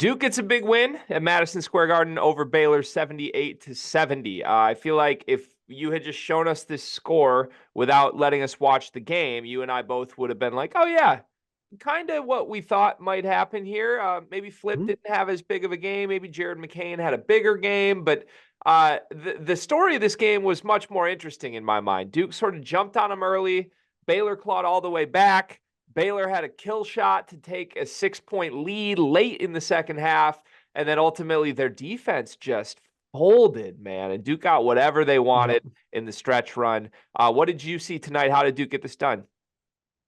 Duke gets a big win at Madison Square Garden over Baylor 78-70. I feel like if you had just shown us this score without letting us watch the game, you and I both would have been like, oh, yeah, kind of what we thought might happen here. Maybe Flip didn't have as big of a game. Maybe Jared McCain had a bigger game. But the story of this game was much more interesting in my mind. Duke sort of jumped on him early. Baylor clawed all the way back. Baylor had a kill shot to take a 6-point lead late in the second half. And then ultimately their defense just folded, man. And Duke got whatever they wanted in the stretch run. What did you see tonight? How did Duke get this done?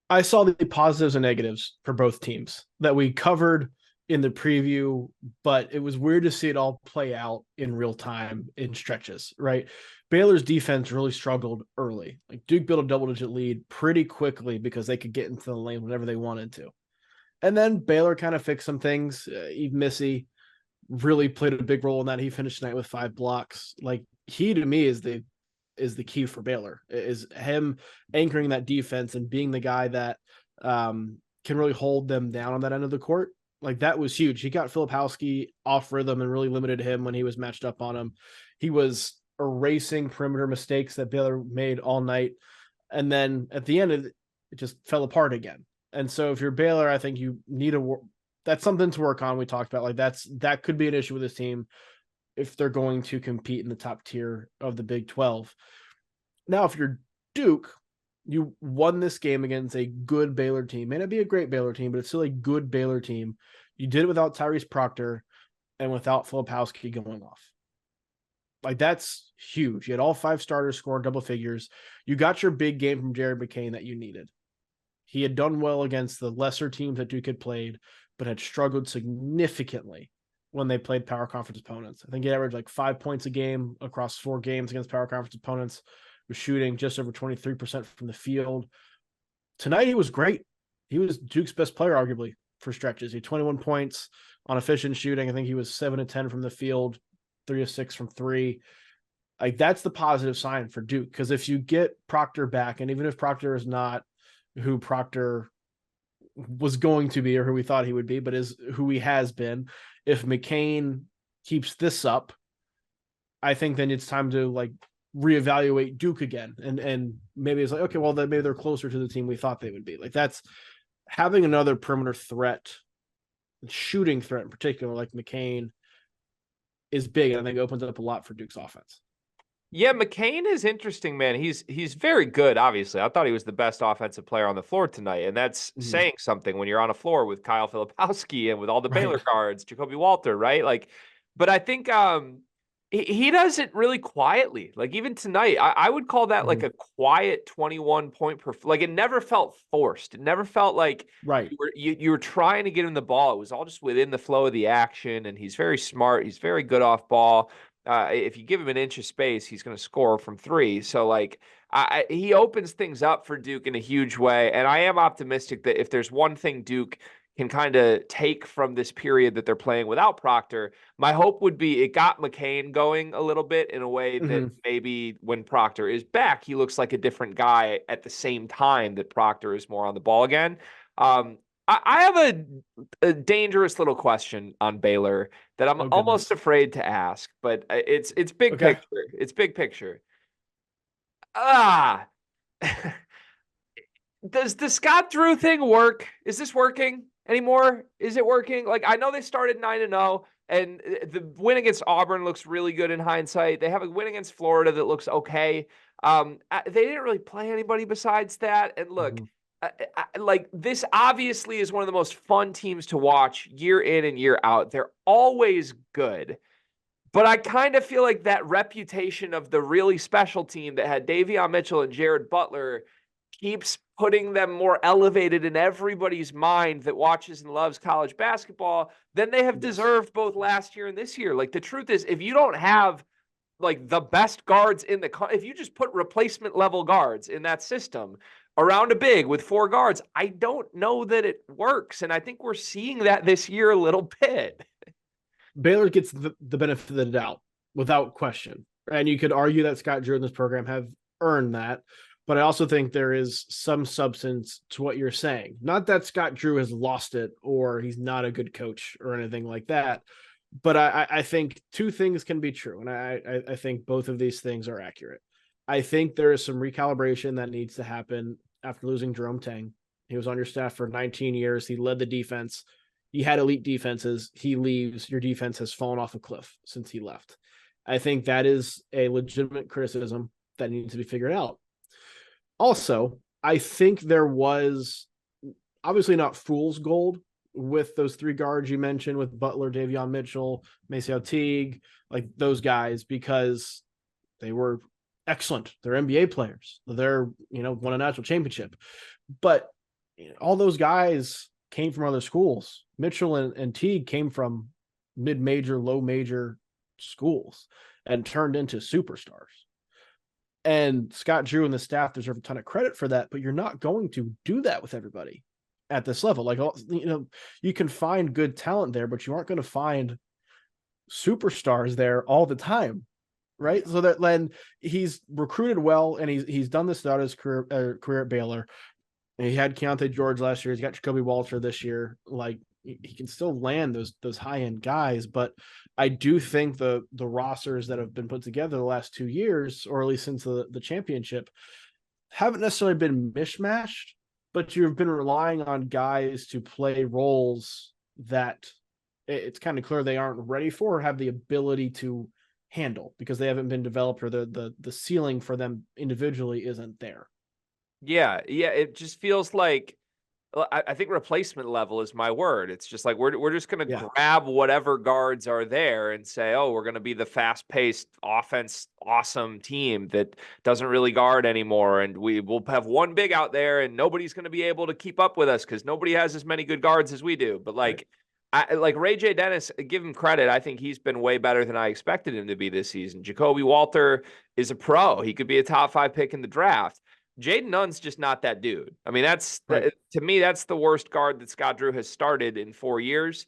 I saw the positives and negatives for both teams that we covered in the preview, but it was weird to see it all play out in real time in stretches, right? Baylor's defense really struggled early. Like Duke built a double-digit lead pretty quickly because they could get into the lane whenever they wanted to. And then Baylor kind of fixed some things. Eve Missy really played a big role in that. He finished tonight with 5 blocks. Like he, to me, is the key for Baylor, is him anchoring that defense and being the guy that can really hold them down on that end of the court. Like that was huge. He got Filipowski off rhythm and really limited him when he was matched up on him. He was erasing perimeter mistakes that Baylor made all night. And then at the end, it just fell apart again. And so if you're Baylor, I think you need that's something to work on. We talked about like that could be an issue with this team if they're going to compete in the top tier of the Big 12. Now, if you're Duke, you won this game against a good Baylor team. May not be a great Baylor team, but it's still a good Baylor team. You did it without Tyrese Proctor and without Filipowski going off. Like that's huge. You had all 5 starters scoring double figures. You got your big game from Jared McCain that you needed. He had done well against the lesser teams that Duke had played, but had struggled significantly when they played power conference opponents. I think he averaged like 5 points a game across 4 games against power conference opponents, was shooting just over 23% from the field. Tonight, he was great. He was Duke's best player, arguably, for stretches. He had 21 points on efficient shooting. I think he was 7 of 10 from the field, 3 of 6 from 3. Like that's the positive sign for Duke. Because if you get Proctor back, and even if Proctor is not who Proctor was going to be or who we thought he would be, but is who he has been, if McCain keeps this up, I think then it's time to like reevaluate Duke again. And maybe it's like, okay, well, then maybe they're closer to the team we thought they would be. Like that's having another perimeter threat, shooting threat in particular, like McCain is big. And I think it opens up a lot for Duke's offense. Yeah, McCain is interesting, man. He's very good, obviously. I thought he was the best offensive player on the floor tonight, and that's saying something when you're on a floor with Kyle Filipowski and with all the Baylor guards, Jacoby Walter, right? Like, but I think he does it really quietly. Like even tonight, I would call that like a quiet 21 point per. Like it never felt forced. It never felt like you were trying to get him the ball. It was all just within the flow of the action, and he's very smart. He's very good off ball. If you give him an inch of space, he's going to score from 3. So, like, he opens things up for Duke in a huge way. And I am optimistic that if there's one thing Duke can kind of take from this period that they're playing without Proctor, my hope would be it got McCain going a little bit in a way that maybe when Proctor is back, he looks like a different guy at the same time that Proctor is more on the ball again. I have a dangerous little question on Baylor that I'm almost afraid to ask, but it's big picture. It's big picture. Does the Scott Drew thing work? Is this working anymore? Is it working? Like I know they started 9-0, and the win against Auburn looks really good in hindsight. They have a win against Florida that looks okay. They didn't really play anybody besides that, and look. Like this obviously is one of the most fun teams to watch year in and year out. They're always good. But I kind of feel like that reputation of the really special team that had Davion Mitchell and Jared Butler keeps putting them more elevated in everybody's mind that watches and loves college basketball than they have deserved both last year and this year. Like the truth is, if you don't have like the best guards in if you just put replacement level guards in that system around a big with 4 guards, I don't know that it works. And I think we're seeing that this year a little bit. Baylor gets the benefit of the doubt without question. And you could argue that Scott Drew and this program have earned that. But I also think there is some substance to what you're saying. Not that Scott Drew has lost it or he's not a good coach or anything like that. But I think two things can be true. And I think both of these things are accurate. I think there is some recalibration that needs to happen after losing Jerome Tang. He was on your staff for 19 years. He led the defense. He had elite defenses. He leaves. Your defense has fallen off a cliff since he left. I think that is a legitimate criticism that needs to be figured out. Also, I think there was obviously not fool's gold with those three guards you mentioned with Butler, Davion Mitchell, Maceo Teague, like those guys, because they were excellent. They're NBA players. They're, won a national championship. But all those guys came from other schools. Mitchell and Teague came from mid-major, low-major schools and turned into superstars. And Scott Drew and the staff deserve a ton of credit for that, but you're not going to do that with everybody at this level. Like, you can find good talent there, but you aren't going to find superstars there all the time, right? So that then he's recruited well, and he's done this throughout his career at Baylor. And he had Keontae George last year. He's got Jacoby Walter this year. Like, he can still land those high end guys, but I do think the rosters that have been put together the last 2 years, or at least since the championship, haven't necessarily been mishmashed, but you've been relying on guys to play roles that it's kind of clear they aren't ready for or have the ability to handle because they haven't been developed, or the ceiling for them individually isn't there. Yeah, it just feels like I think replacement level is my word. It's just like we're just going to grab whatever guards are there and say, oh, we're going to be the fast-paced offense awesome team that doesn't really guard anymore, and we will have one big out there and nobody's going to be able to keep up with us because nobody has as many good guards as we do. But like like Ray J. Dennis, give him credit. I think he's been way better than I expected him to be this season. Jacoby Walter is a pro. He could be a top 5 pick in the draft. Jaden Nunn's just not that dude. I mean, to me, that's the worst guard that Scott Drew has started in 4 years.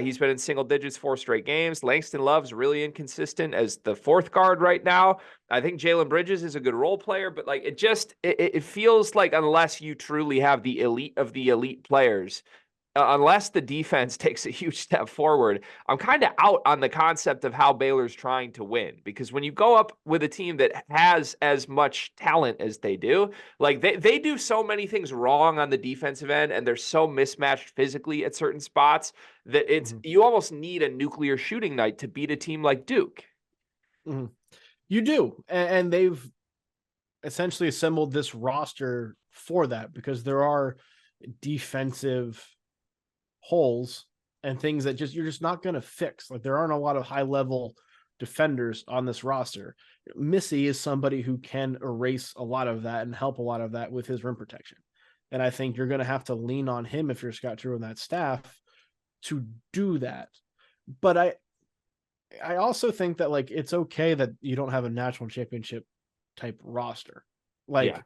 He's been in single digits 4 straight games. Langston Love's really inconsistent as the 4th guard right now. I think Jalen Bridges is a good role player, but like it feels like unless you truly have the elite of the elite players, unless the defense takes a huge step forward, I'm kind of out on the concept of how Baylor's trying to win. Because when you go up with a team that has as much talent as they do, like they do so many things wrong on the defensive end, and they're so mismatched physically at certain spots that you almost need a nuclear shooting night to beat a team like Duke. Mm-hmm. You do, and they've essentially assembled this roster for that, because there are defensive holes and things that you're just not going to fix. Like, there aren't a lot of high level defenders on this roster. Missy is somebody who can erase a lot of that and help a lot of that with his rim protection. And I think you're going to have to lean on him if you're Scott Drew and that staff to do that. But I also think that, like, it's okay that you don't have a national championship type roster. Like,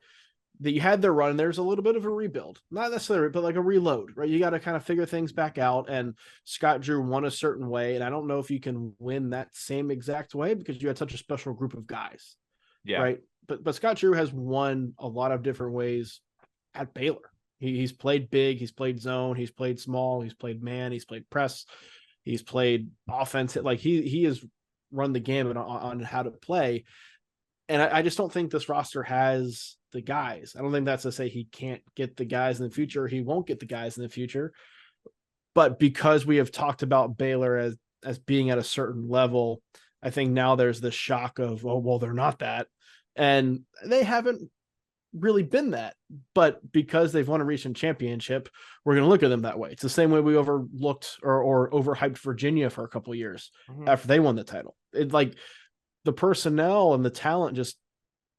that you had their run, and there's a little bit of a rebuild, not necessarily, but like a reload, right? You got to kind of figure things back out. And Scott Drew won a certain way, and I don't know if you can win that same exact way because you had such a special group of guys, right? But Scott Drew has won a lot of different ways at Baylor. He's played big, he's played zone, he's played small, he's played man, he's played press, he's played offense. Like he has run the gamut on how to play. And I just don't think this roster has the guys. I don't think that's to say he can't get the guys in the future. He won't get the guys in the future. But because we have talked about Baylor as being at a certain level, I think now there's this shock of, oh, well, they're not that. And they haven't really been that. But because they've won a recent championship, we're going to look at them that way. It's the same way we overlooked or overhyped Virginia for a couple of years after they won the title. It's like, the personnel and the talent just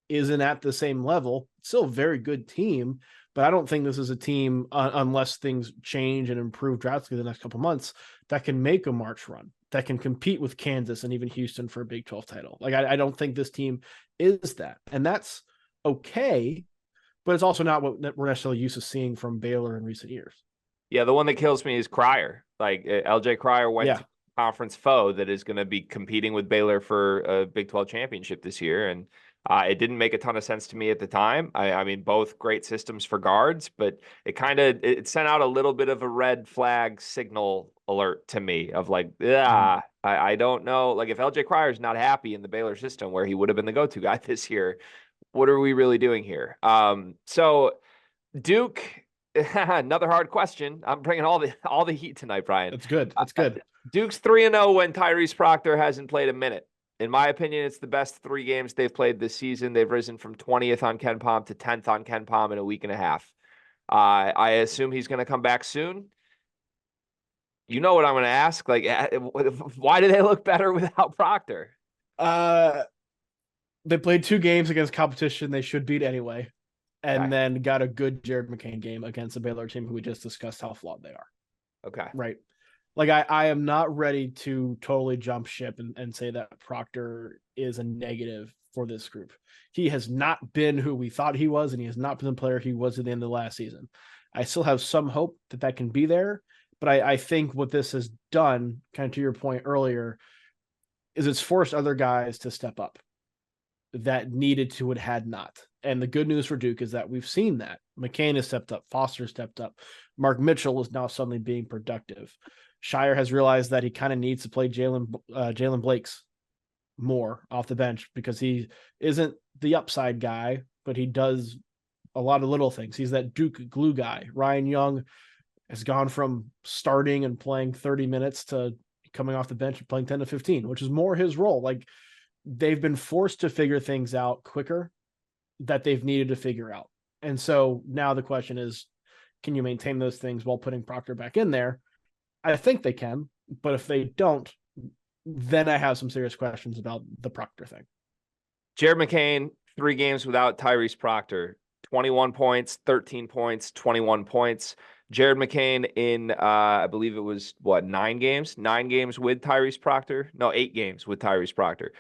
isn't at the same level. It's still a very good team, but I don't think this is a team, unless things change and improve drastically the next couple of months, that can make a March run, that can compete with Kansas and even Houston for a Big 12 title. Like, I don't think this team is that. And that's okay, but it's also not what we're necessarily used to seeing from Baylor in recent years. Yeah, the one that kills me is Cryer. Like, LJ Cryer went to conference foe that is going to be competing with Baylor for a Big 12 championship this year. And It didn't make a ton of sense to me at the time. I mean, both great systems for guards, but it sent out a little bit of a red flag signal alert to me of like, yeah, I don't know. Like if LJ Crier's not happy in the Baylor system where he would have been the go-to guy this year, what are we really doing here? So Duke, another hard question. I'm bringing all the heat tonight, Brian. That's good. That's good. Duke's 3-0 when Tyrese Proctor hasn't played a minute. In my opinion, it's the best 3 games they've played this season. They've risen from 20th on KenPom to 10th on KenPom in a week and a half. I assume he's going to come back soon. You know what I'm going to ask? Like, why do they look better without Proctor? They played 2 games against competition they should beat anyway, and then got a good Jared McCain game against the Baylor team who we just discussed how flawed they are. Okay. Right. Like I am not ready to totally jump ship and say that Proctor is a negative for this group. He has not been who we thought he was, and he has not been the player he was at the end of last season. I still have some hope that can be there, but I think what this has done, kind of to your point earlier, is it's forced other guys to step up that needed to and had not. And the good news for Duke is that we've seen that. McCain has stepped up. Foster stepped up. Mark Mitchell is now suddenly being productive. Shire has realized that he kind of needs to play Jalen Blakes more off the bench because he isn't the upside guy, but he does a lot of little things. He's that Duke glue guy. Ryan Young has gone from starting and playing 30 minutes to coming off the bench and playing 10 to 15, which is more his role. Like they've been forced to figure things out quicker that they've needed to figure out. And so now the question is, can you maintain those things while putting Proctor back in there? I think they can, but if they don't, then I have some serious questions about the Proctor thing. Jared McCain, 3 games without Tyrese Proctor, 21 points, 13 points, 21 points. Jared McCain in, I believe it was, 9 games? 9 games with Tyrese Proctor? No, 8 games with Tyrese Proctor.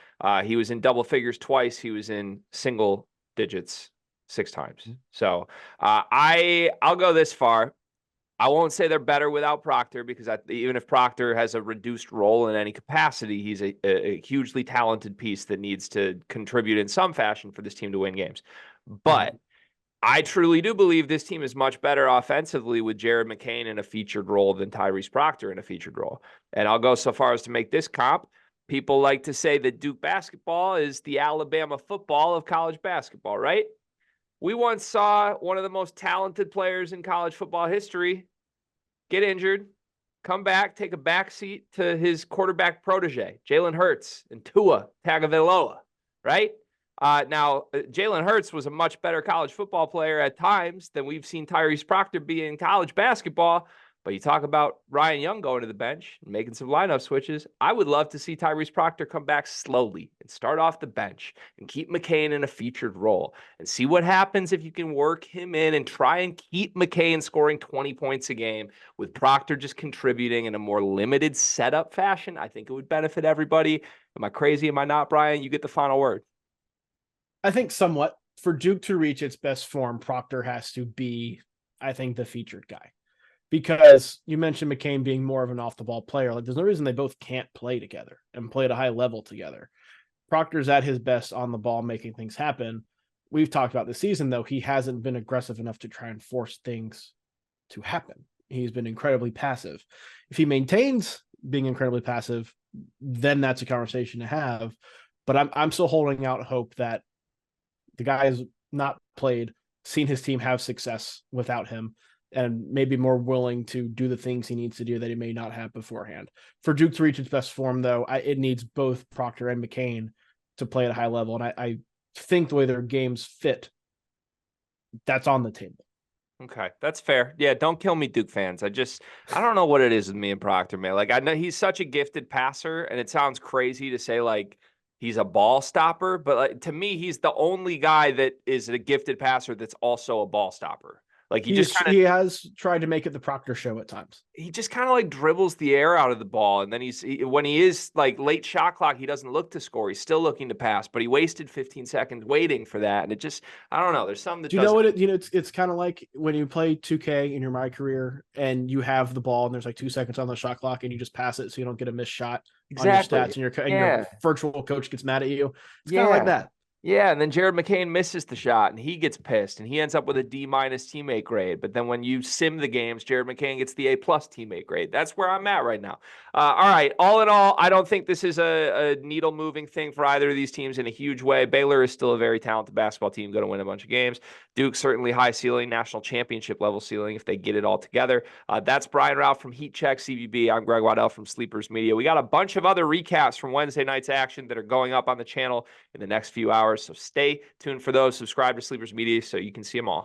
He was in double figures twice. He was in single digits 6 times. So I'll go this far. I won't say they're better without Proctor because even if Proctor has a reduced role in any capacity, he's a hugely talented piece that needs to contribute in some fashion for this team to win games. But I truly do believe this team is much better offensively with Jared McCain in a featured role than Tyrese Proctor in a featured role. And I'll go so far as to make this comp. People like to say that Duke basketball is the Alabama football of college basketball, right? We once saw one of the most talented players in college football history get injured, come back, take a backseat to his quarterback protege, Jalen Hurts and Tua Tagovailoa, right? Now, Jalen Hurts was a much better college football player at times than we've seen Tyrese Proctor be in college basketball. But you talk about Ryan Young going to the bench and making some lineup switches. I would love to see Tyrese Proctor come back slowly and start off the bench and keep McCain in a featured role and see what happens if you can work him in and try and keep McCain scoring 20 points a game with Proctor just contributing in a more limited setup fashion. I think it would benefit everybody. Am I crazy? Am I not, Brian? You get the final word. I think somewhat. For Duke to reach its best form, Proctor has to be, I think, the featured guy. Because you mentioned McCain being more of an off-the-ball player. Like, there's no reason they both can't play together and play at a high level together. Proctor's at his best on the ball, making things happen. We've talked about this season, though, he hasn't been aggressive enough to try and force things to happen. He's been incredibly passive. If he maintains being incredibly passive, then that's a conversation to have. But I'm still holding out hope that the guy has not played, seen his team have success without him, and maybe more willing to do the things he needs to do that he may not have beforehand. For Duke to reach its best form, though, it needs both Proctor and McCain to play at a high level. And I think the way their games fit, that's on the table. Okay, that's fair. Yeah, don't kill me, Duke fans. I don't know what it is with me and Proctor, man. Like, I know he's such a gifted passer, and it sounds crazy to say, like, he's a ball stopper, but like, to me, he's the only guy that is a gifted passer that's also a ball stopper. Like he has tried to make it the Proctor show at times. He just kind of like dribbles the air out of the ball. And then when he is like late shot clock, he doesn't look to score. He's still looking to pass, but he wasted 15 seconds waiting for that. And it just, I don't know. There's something that do you know what it's kind of like when you play 2K in your My Career and you have the ball and there's like 2 seconds on the shot clock and you just pass it so you don't get a missed shot on your stats and your virtual coach gets mad at you. It's kind of like that. Yeah, and then Jared McCain misses the shot and he gets pissed and he ends up with a D- teammate grade. But then when you sim the games, Jared McCain gets the A+ teammate grade. That's where I'm at right now. All right, all in all, I don't think this is a needle moving thing for either of these teams in a huge way. Baylor is still a very talented basketball team, going to win a bunch of games. Duke certainly high ceiling, national championship level ceiling if they get it all together. That's Brian Rauf from Heat Check CBB. I'm GregWaddell from Sleepers Media. We got a bunch of other recaps from Wednesday night's action that are going up on the channel in the next few hours. So stay tuned for those. Subscribe to Sleepers Media so you can see them all.